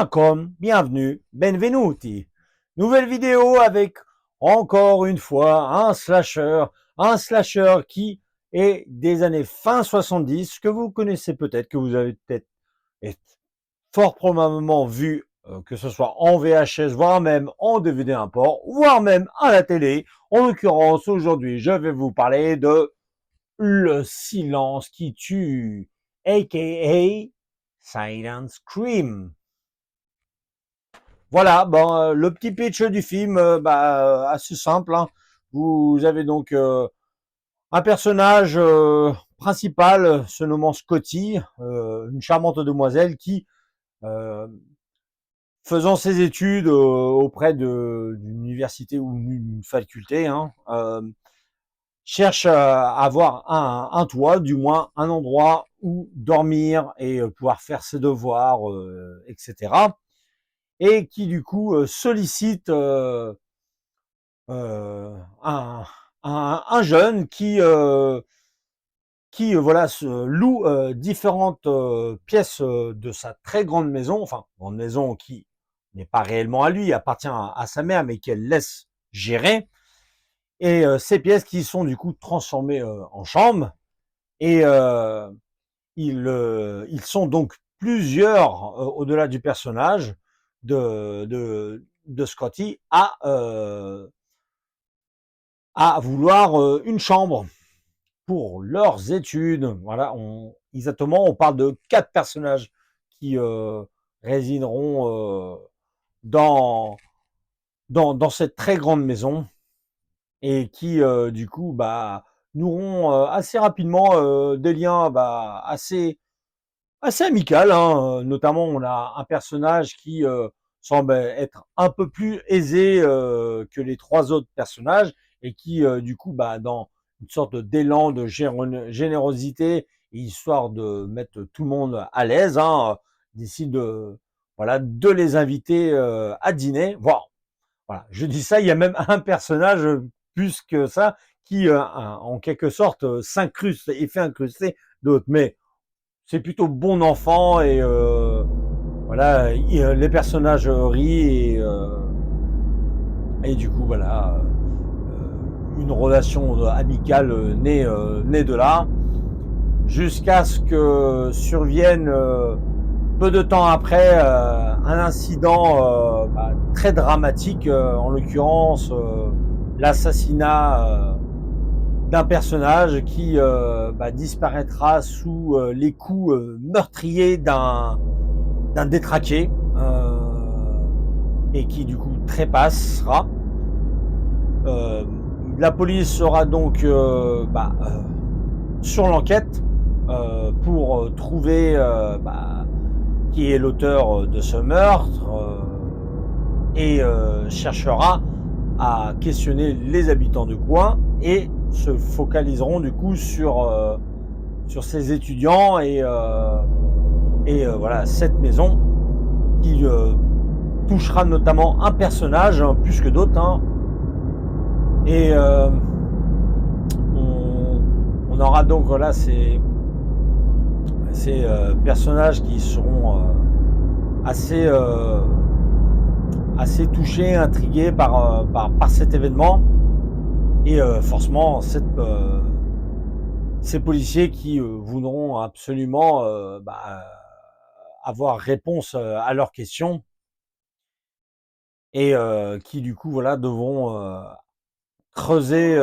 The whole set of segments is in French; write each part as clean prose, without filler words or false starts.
Welcome, bienvenue, benvenuti. Nouvelle vidéo avec encore une fois un slasher qui est des années fin 70, que vous connaissez peut-être, que vous avez peut-être et fort probablement vu, que ce soit en VHS, voire même en DVD import, voire même à la télé. En l'occurrence, aujourd'hui, je vais vous parler de Le silence qui tue, aka Silent Scream. Voilà, le petit pitch du film, assez simple, hein. Vous avez donc un personnage principal se nommant Scotty, une charmante demoiselle qui, euh, faisant ses études auprès d'une université ou d'une faculté, hein, cherche à avoir un toit, du moins un endroit où dormir et pouvoir faire ses devoirs, etc. Et qui du coup sollicite euh, un, un jeune qui voilà se loue différentes pièces de sa très grande maison, enfin grande maison qui n'est pas réellement à lui, appartient à sa mère, mais qu'elle laisse gérer. Et ces pièces qui sont du coup transformées en chambres. Et ils sont donc plusieurs au-delà du personnage de Scotty à vouloir une chambre pour leurs études. Voilà, exactement, on parle de 4 personnages qui résideront dans, dans cette très grande maison et qui, du coup, noueront assez rapidement des liens assez amical, hein. Notamment, on a un personnage qui semble être un peu plus aisé que les 3 autres personnages et qui, du coup, dans une sorte d'élan de générosité, histoire de mettre tout le monde à l'aise, hein, décide voilà, de les inviter à dîner. Voilà, je dis ça, il y a même un personnage plus que ça qui, en quelque sorte, s'incruste et fait incruster d'autres. Mais c'est plutôt bon enfant et voilà, les personnages rient et du coup voilà, une relation amicale née de là, jusqu'à ce que survienne peu de temps après un incident très dramatique, en l'occurrence l'assassinat d'un personnage qui disparaîtra sous les coups meurtriers d'un détraqué et qui du coup trépassera. Euh, la police sera donc sur l'enquête pour trouver qui est l'auteur de ce meurtre et cherchera à questionner les habitants du coin et se focaliseront du coup sur ces étudiants et voilà cette maison qui touchera notamment un personnage plus que d'autres, hein. Et on aura donc voilà ces personnages qui seront assez assez touchés, intrigués par cet événement et forcément ces policiers qui voudront absolument avoir réponse à leurs questions et qui du coup voilà devront creuser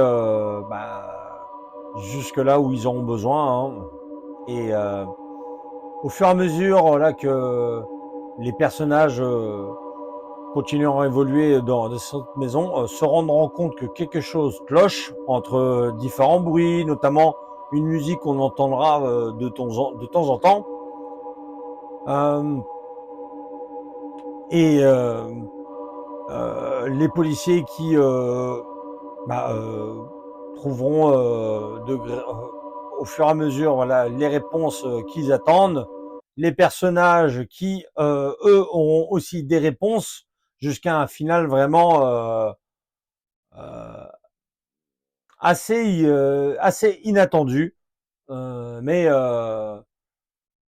jusque là où ils auront besoin, hein. Et au fur et à mesure là que les personnages continueront à évoluer dans cette maison, se rendront compte que quelque chose cloche entre différents bruits, notamment une musique qu'on entendra de temps en temps. Euh, et les policiers qui bah, euh, trouveront au fur et à mesure voilà, les réponses qu'ils attendent, les personnages qui, eux, auront aussi des réponses jusqu'à un final vraiment euh, assez inattendu, mais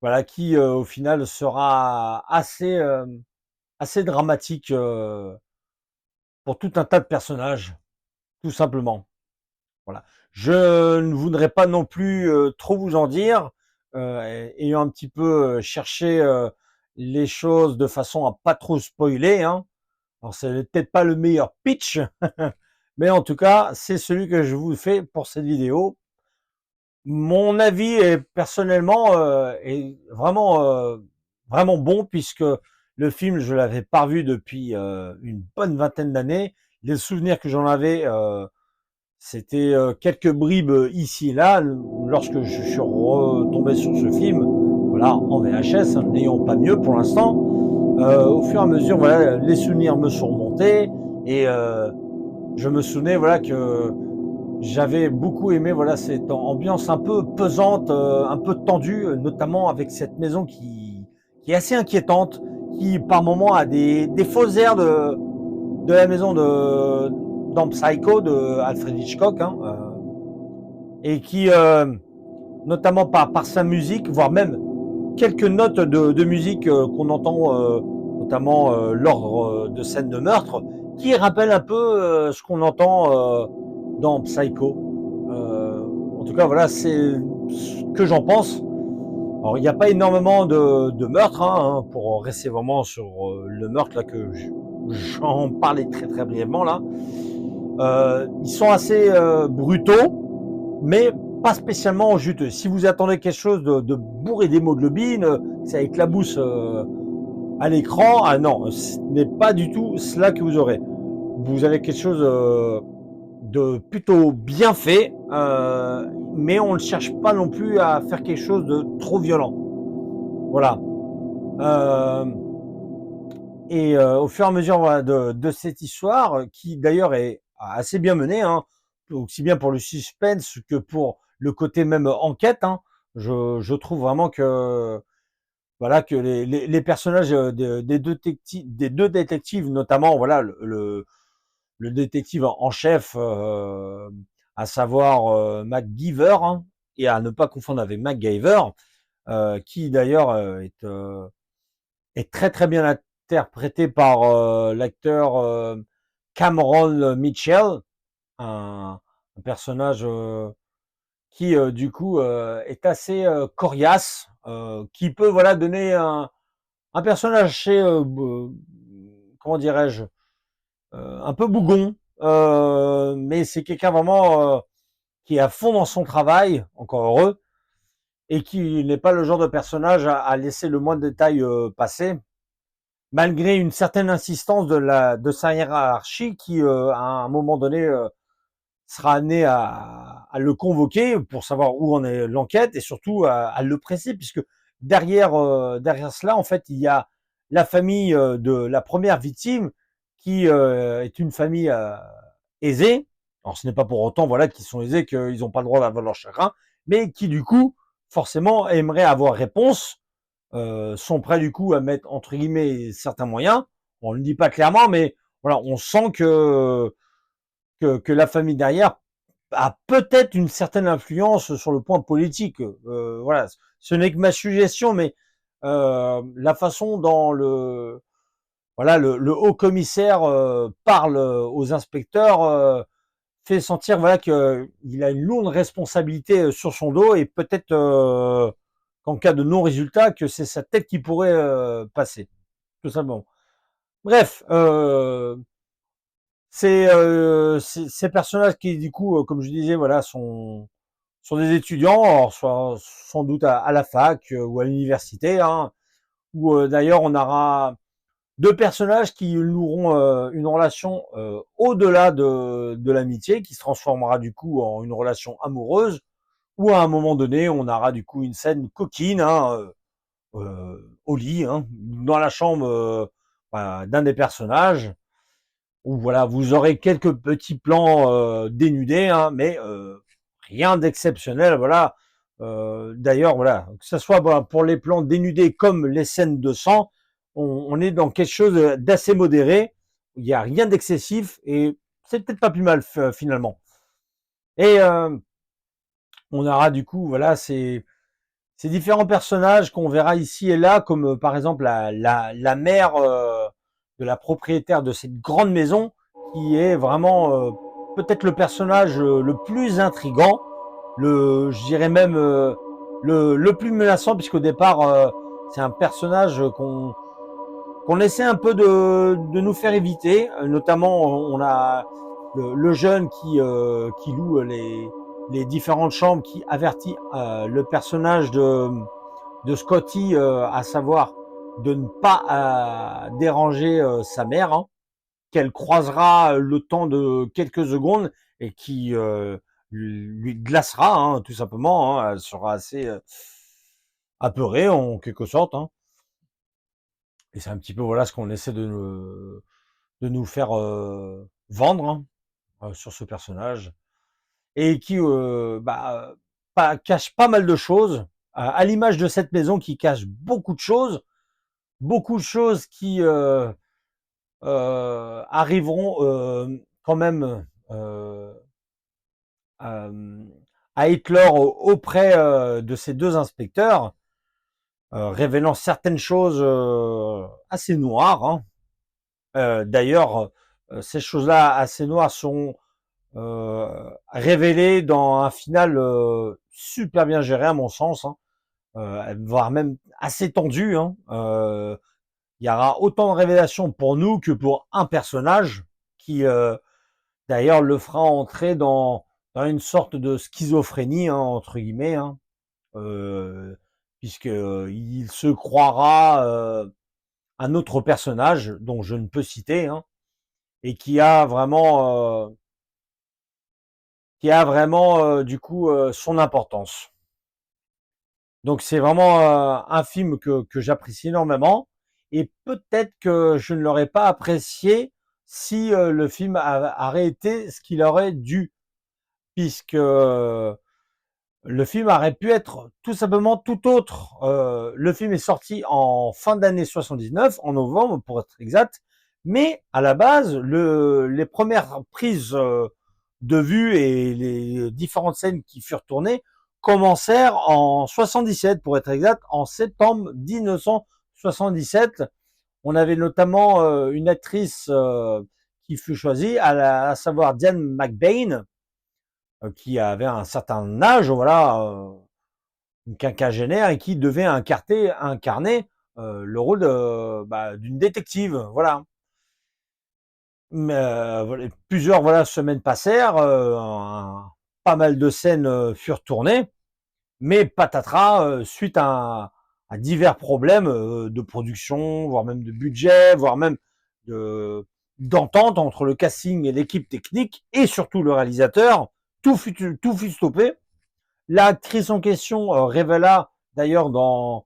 voilà, qui au final sera assez assez dramatique pour tout un tas de personnages, tout simplement. Voilà. Je ne voudrais pas non plus trop vous en dire, ayant un petit peu cherché les choses de façon à pas trop spoiler, hein. Alors c'est peut-être pas le meilleur pitch, mais en tout cas, c'est celui que je vous fais pour cette vidéo. Mon avis est personnellement est vraiment bon puisque le film je l'avais pas revu depuis une bonne vingtaine d'années. Les souvenirs que j'en avais, c'était quelques bribes ici et là lorsque je suis retombé sur ce film, voilà, en VHS, n'ayant pas mieux pour l'instant. Au fur et à mesure, voilà, les souvenirs me sont remontés et je me souvenais, voilà, que j'avais beaucoup aimé, voilà, cette ambiance un peu pesante, un peu tendue, notamment avec cette maison qui est assez inquiétante, qui par moments a des faux airs de la maison dans Psycho de Alfred Hitchcock, hein, et qui, notamment par sa musique, voire même quelques notes de musique qu'on entend, notamment lors de scènes de meurtre, qui rappellent un peu ce qu'on entend dans Psycho. Euh, En tout cas, voilà, c'est ce que j'en pense. Alors, il n'y a pas énormément de meurtres, hein, pour rester vraiment sur le meurtre là que j'en parlais très très brièvement là. Ils sont assez brutaux, mais pas spécialement juteux. Si vous attendez quelque chose de bourré d'hémoglobine, ça éclabousse à l'écran, ah non, ce n'est pas du tout cela que vous aurez. Vous avez quelque chose de plutôt bien fait, mais on ne cherche pas non plus à faire quelque chose de trop violent. Voilà. Euh, et au fur et à mesure, voilà, de cette histoire, qui d'ailleurs est assez bien menée, hein, aussi bien pour le suspense que pour le côté même enquête, hein, je trouve vraiment que voilà que les personnages des deux détectives, notamment voilà le détective en chef, à savoir MacGyver, hein, et à ne pas confondre avec MacGyver, qui d'ailleurs est très très bien interprété par l'acteur Cameron Mitchell, un personnage qui du coup est assez coriace, qui peut voilà donner un personnage assez comment dirais-je, un peu bougon, mais c'est quelqu'un vraiment qui est à fond dans son travail, encore heureux, et qui n'est pas le genre de personnage à laisser le moindre détail passer, malgré une certaine insistance de sa hiérarchie qui, à un moment donné, sera amené à le convoquer pour savoir où en est l'enquête et surtout à le presser, puisque derrière cela, en fait, il y a la famille de la première victime qui est une famille aisée. Alors, ce n'est pas pour autant, voilà, qu'ils sont aisés, qu'ils n'ont pas le droit d'avoir leur chagrin, mais qui, du coup, forcément, aimeraient avoir réponse, sont prêts, du coup, à mettre, entre guillemets, certains moyens. On ne le dit pas clairement, mais voilà, on sent que la famille derrière a peut-être une certaine influence sur le point politique. Voilà, ce n'est que ma suggestion, mais la façon dont le haut commissaire parle aux inspecteurs fait sentir voilà qu'il a une lourde responsabilité sur son dos et peut-être qu'en cas de non-résultat, que c'est sa tête qui pourrait passer, tout simplement. Bref, ces personnages qui, du coup, comme je disais, voilà, sont des étudiants, alors soit sans doute à la fac ou à l'université, hein, où d'ailleurs on aura deux personnages qui noueront une relation au-delà de l'amitié, qui se transformera du coup en une relation amoureuse, où à un moment donné on aura du coup une scène coquine, hein, au lit, hein, dans la chambre voilà, d'un des personnages, où voilà, vous aurez quelques petits plans dénudés, hein, mais rien d'exceptionnel, voilà. D'ailleurs, voilà, que ce soit bah, pour les plans dénudés comme les scènes de sang, on est dans quelque chose d'assez modéré. Il n'y a rien d'excessif et c'est peut-être pas plus mal finalement. Et on aura du coup, voilà, ces différents personnages qu'on verra ici et là, comme par exemple la mère. de la propriétaire de cette grande maison, qui est vraiment peut-être le personnage le plus intrigant, je dirais même le plus menaçant, puisqu'au départ, c'est un personnage qu'on essaie un peu de nous faire éviter. Notamment, on a le jeune qui loue les différentes chambres, qui avertit le personnage de Scotty, à savoir de ne pas déranger sa mère, hein, qu'elle croisera le temps de quelques secondes et qui lui glacera, hein, tout simplement. Hein. Elle sera assez apeurée en quelque sorte. Hein. Et c'est un petit peu voilà ce qu'on essaie de nous faire vendre, hein, sur ce personnage, et qui cache pas mal de choses, à l'image de cette maison qui cache beaucoup de choses qui arriveront quand même à Hitler auprès de ces deux inspecteurs, révélant certaines choses assez noires. Hein. D'ailleurs, ces choses-là assez noires sont révélées dans un final super bien géré à mon sens, hein, voire même assez tendu. Hein. Il y aura autant de révélations pour nous que pour un personnage qui, d'ailleurs, le fera entrer dans une sorte de schizophrénie, hein, entre guillemets, hein, puisque il se croira un autre personnage dont je ne peux citer, hein, et qui a vraiment du coup son importance. Donc c'est vraiment un film que j'apprécie énormément, et peut-être que je ne l'aurais pas apprécié si le film aurait été ce qu'il aurait dû, puisque le film aurait pu être tout simplement tout autre. Le film est sorti en fin d'année 79, en novembre pour être exact, mais à la base, les premières prises de vue et les différentes scènes qui furent tournées commencèrent en 77, pour être exact, en septembre 1977. On avait notamment une actrice qui fut choisie, à savoir Diane McBain, qui avait un certain âge, voilà, une quinquagénaire, et qui devait incarner le rôle d'une détective, voilà. Mais voilà, plusieurs semaines passèrent, pas mal de scènes furent tournées, mais patatras, suite à divers problèmes de production, voire même de budget, voire même d'entente entre le casting et l'équipe technique, et surtout le réalisateur, tout fut stoppé. L'actrice en question révéla d'ailleurs dans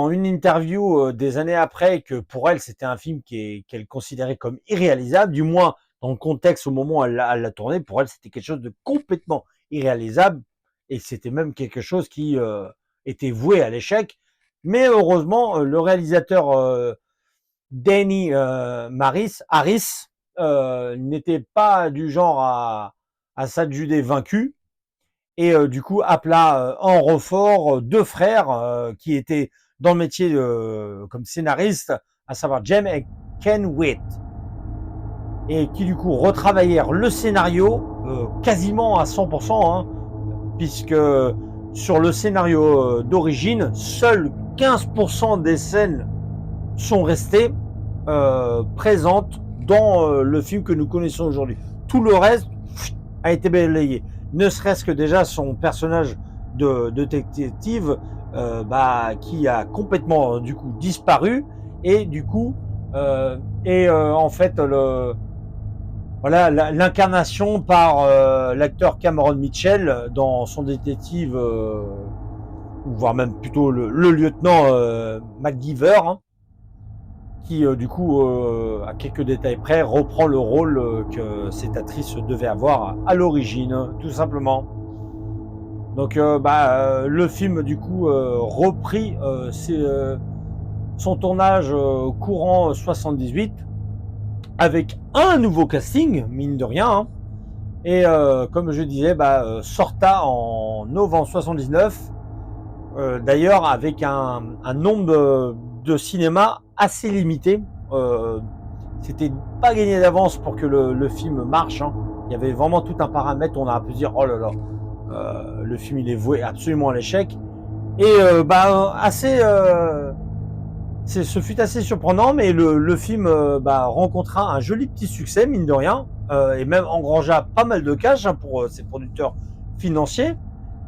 une interview des années après que pour elle c'était un film qu'elle considérait comme irréalisable, du moins dans le contexte au moment où elle l'a tourné. Pour elle c'était quelque chose de complètement irréalisable, et c'était même quelque chose qui était voué à l'échec. Mais heureusement le réalisateur Danny Harris n'était pas du genre à s'adjuger vaincu, et du coup appela en renfort deux frères qui étaient dans le métier comme scénariste, à savoir James et Ken Witt, et qui du coup retravaillèrent le scénario quasiment à 100%, hein, puisque sur le scénario d'origine, seuls 15% des scènes sont restées présentes dans le film que nous connaissons aujourd'hui. Tout le reste a été balayé. Ne serait-ce que déjà son personnage de détective qui a complètement du coup disparu, et du coup en fait l'incarnation par l'acteur Cameron Mitchell dans son détective, ou voire même plutôt le lieutenant McGeever, hein, qui du coup, à quelques détails près, reprend le rôle que cette actrice devait avoir à l'origine, tout simplement. Donc le film du coup reprit son tournage courant 78, avec un nouveau casting, mine de rien, hein, et comme je disais, sorta en novembre 79, d'ailleurs avec un nombre de cinéma assez limité, C'était pas gagné d'avance pour que le film marche. Hein. Il y avait vraiment tout un paramètre. On a pu dire oh là là, le film il est voué absolument à l'échec. Et ce fut assez surprenant, mais le film rencontra un joli petit succès, mine de rien, et même engrangea pas mal de cash pour ses producteurs financiers,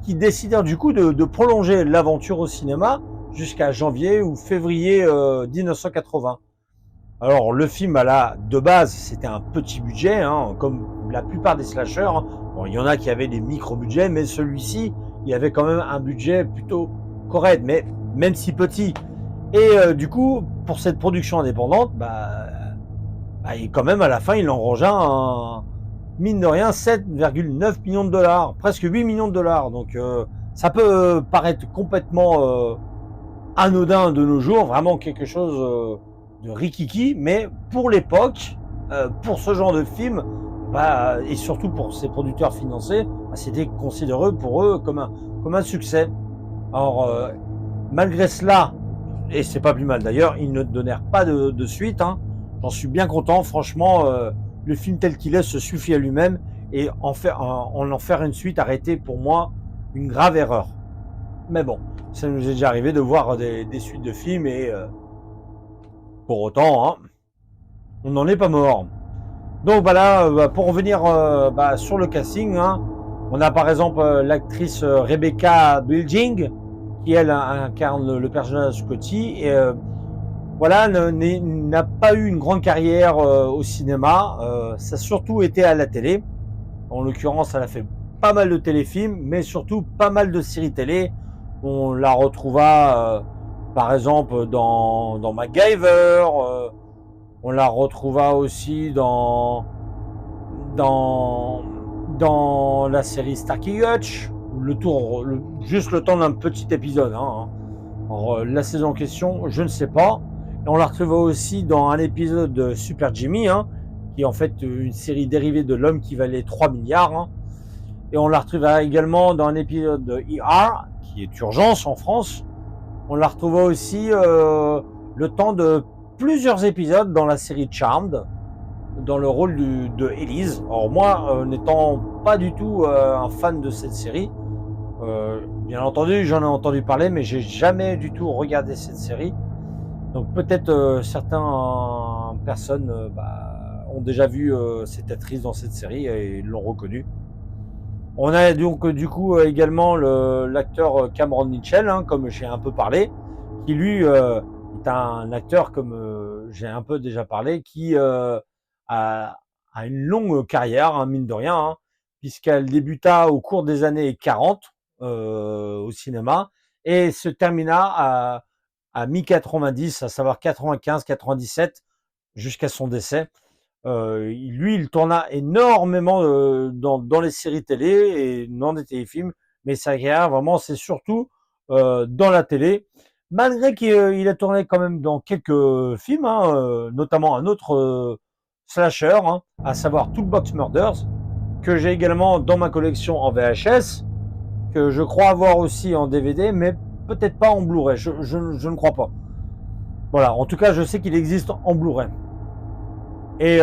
qui décidèrent du coup de prolonger l'aventure au cinéma jusqu'à janvier ou février 1980. Alors le film, de base, c'était un petit budget, hein, comme la plupart des slashers. Hein. Bon, il y en a qui avaient des micro-budgets, mais celui-ci, il avait quand même un budget plutôt correct, mais même si petit. Et du coup, pour cette production indépendante, quand même à la fin, il engrangea mine de rien 7,9 millions de dollars, presque 8 millions de dollars. Donc ça peut paraître complètement anodin de nos jours, vraiment quelque chose de rikiki, mais pour l'époque, pour ce genre de film, et surtout pour ces producteurs financiers, c'était considéré pour eux comme un succès. Alors malgré cela, et c'est pas plus mal d'ailleurs, ils ne donnèrent pas de suite. Hein. J'en suis bien content. Franchement, le film tel qu'il est se suffit à lui-même. Et en faire une suite arrêtée, pour moi, une grave erreur. Mais bon, ça nous est déjà arrivé de voir des suites de films et pour autant, hein, on n'en est pas mort. Donc voilà, pour revenir sur le casting, hein, on a par exemple l'actrice Rebecca Building, qui elle incarne le personnage Scotty, et voilà, n'a pas eu une grande carrière au cinéma, ça a surtout été à la télé. En l'occurrence, elle a fait pas mal de téléfilms, mais surtout pas mal de séries télé. On la retrouva par exemple dans MacGyver, on la retrouva aussi dans la série Starkey Hutch, juste le temps d'un petit épisode. Hein. Alors, la saison en question, je ne sais pas. Et on la retrouva aussi dans un épisode de Super Jimmy, hein, qui est en fait une série dérivée de L'homme qui valait 3 milliards. Hein. Et on la retrouva également dans un épisode de ER, qui est Urgence en France. On la retrouva aussi le temps de plusieurs épisodes dans la série Charmed, dans le rôle de Elise. Alors moi, n'étant pas du tout un fan de cette série, bien entendu, j'en ai entendu parler, mais j'ai jamais du tout regardé cette série. Donc peut-être certaines personnes ont déjà vu cette actrice dans cette série et l'ont reconnue. On a donc du coup également l'acteur Cameron Mitchell, hein, comme j'ai un peu parlé, qui lui est un acteur, comme j'ai un peu déjà parlé, qui a une longue carrière, hein, mine de rien, hein, puisqu'elle débuta au cours des années 40 au cinéma et se termina à mi-90, à savoir 95-97, jusqu'à son décès. Il tourna énormément dans les séries télé et dans des téléfilms, mais sa carrière, vraiment, c'est surtout dans la télé. Malgré qu'il a tourné quand même dans quelques films, hein, notamment un autre slasher, hein, à savoir Toolbox Murders, que j'ai également dans ma collection en VHS, que je crois avoir aussi en DVD, mais peut-être pas en Blu-ray, je ne crois pas. Voilà, en tout cas, je sais qu'il existe en Blu-ray. Et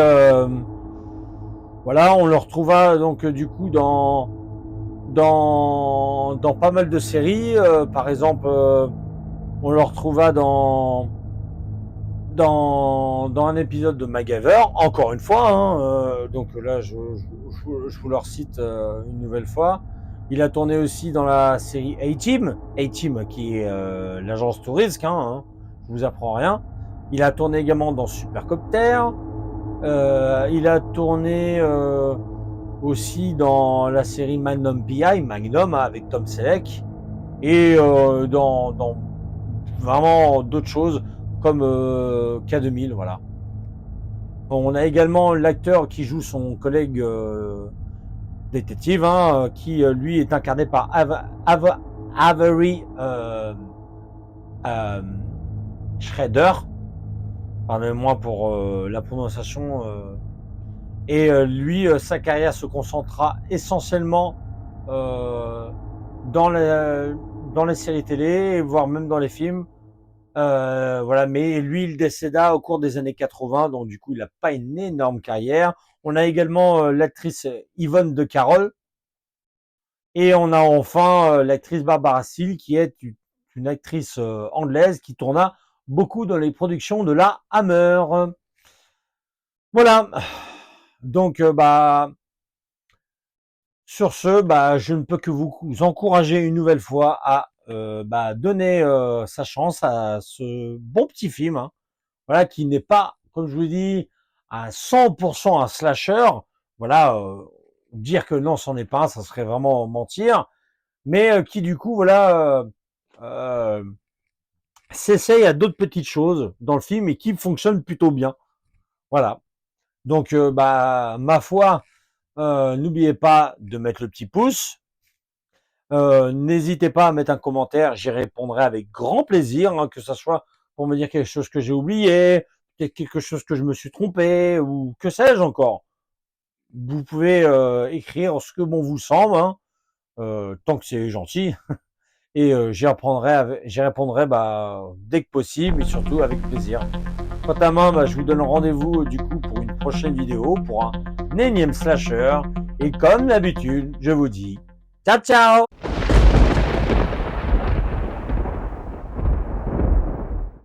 voilà, on le retrouva donc du coup dans pas mal de séries. Par exemple, on le retrouva dans un épisode de MacGyver, encore une fois. Hein, donc là, je vous le recite une nouvelle fois. Il a tourné aussi dans la série A-Team, qui est l'agence Tourisque, hein, je vous apprends rien. Il a tourné également dans Supercopter. Il a tourné aussi dans la série Magnum PI, Magnum, avec Tom Selleck, et dans vraiment d'autres choses comme K2000, voilà. Bon, on a également l'acteur qui joue son collègue détective, hein, qui lui est incarné par Avery Schrader. Pardonnez-moi pour la prononciation. Et lui, sa carrière se concentra essentiellement dans les séries télé, voire même dans les films. Voilà, mais lui, il décéda au cours des années 80, donc du coup, il n'a pas une énorme carrière. On a également l'actrice Yvonne de Carol, et on a enfin l'actrice Barbara Steele, qui est une actrice anglaise qui tourna beaucoup dans les productions de la Hammer. Voilà. Donc, sur ce, je ne peux que vous encourager une nouvelle fois à donner sa chance à ce bon petit film, hein, voilà, qui n'est pas, comme je vous dis, à 100% un slasher. Voilà, dire que non, c'en est pas un, ça serait vraiment mentir. Mais qui du coup, voilà, euh, s'essaye à d'autres petites choses dans le film et qui fonctionnent plutôt bien. Voilà. Donc, ma foi, n'oubliez pas de mettre le petit pouce. N'hésitez pas à mettre un commentaire, j'y répondrai avec grand plaisir, hein, que ce soit pour me dire quelque chose que j'ai oublié, quelque chose que je me suis trompé, ou que sais-je encore. Vous pouvez écrire ce que bon vous semble, hein, tant que c'est gentil, et j'y répondrai dès que possible, et surtout avec plaisir. Quant à moi, je vous donne rendez-vous du coup pour une prochaine vidéo, pour un énième slasher, et comme d'habitude, je vous dis ciao ciao.